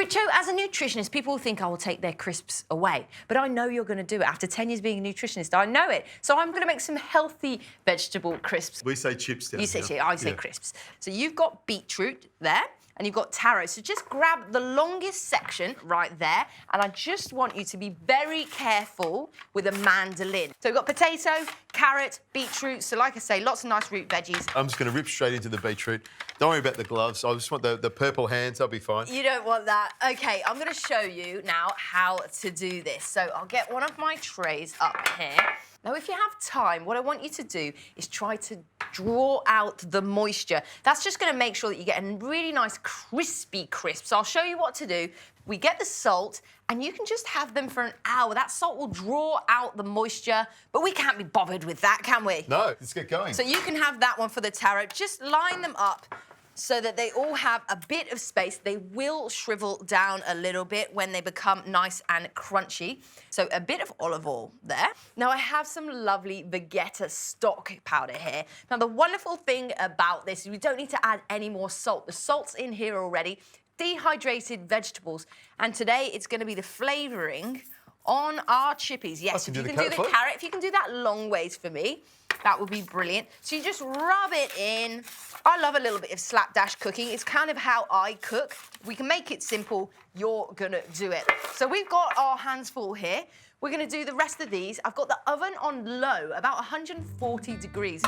Richo, as a nutritionist, people think I will take their crisps away, but I know you're going to do it. After 10 years being a nutritionist, I know it. So I'm going to make some healthy vegetable crisps. We say chips down You say here. chips, I say crisps. So you've got beetroot there, and you've got taro. So just grab the longest section right there, and I just want you to be very careful with a mandolin. So we've got potato, carrot, beetroot. So like I say, lots of nice root veggies. I'm just going to rip straight into the beetroot. Don't worry about the gloves. I just want the purple hands. I'll be fine. You don't want that. OK, I'm going to show you now how to do this. So I'll get one of my trays up here. Now, if you have time, what I want you to do is try to draw out the moisture. That's just going to make sure that you get a really nice crispy crisp. So I'll show you what to do. We get the salt, and you can just have them for an hour. That salt will draw out the moisture, but we can't be bothered with that, can we? No, let's get going. So you can have that one for the taro. Just line them up so that they all have a bit of space. They will shrivel down a little bit when they become nice and crunchy. So a bit of olive oil there. Now I have some lovely Vegeta stock powder here. Now the wonderful thing about this is we don't need to add any more salt. The salt's in here already. Dehydrated vegetables. And today it's going to be the flavouring on our chippies. Yes, if you can do the carrot, if you can do that long ways for me, that would be brilliant. So you just rub it in. I love a little bit of slapdash cooking. It's kind of how I cook. We can make it simple. You're gonna do it. So we've got our hands full here. We're gonna do the rest of these. I've got the oven on low, about 140 degrees.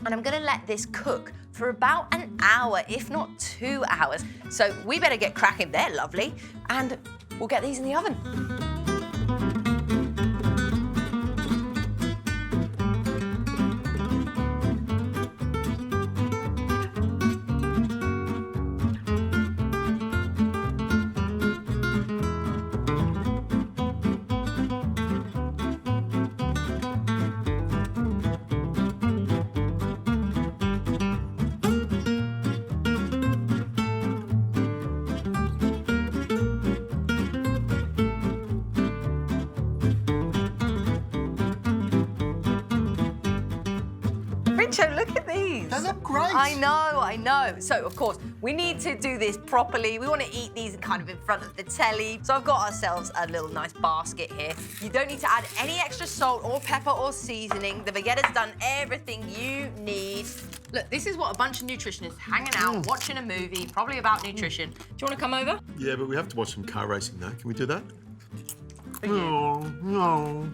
And I'm gonna let this cook for about an hour, if not 2 hours. So we better get cracking. They're lovely. And we'll get these in the oven. Richo, look at these. They look great. I know. So, of course, we need to do this properly. We want to eat these kind of in front of the telly. So I've got ourselves a little nice basket here. You don't need to add any extra salt or pepper or seasoning. The Vegeta's done everything you need. Look, this is what a bunch of nutritionists hanging out, watching a movie, probably about nutrition. Do you want to come over? Yeah, but we have to watch some car racing, though. Can we do that? No.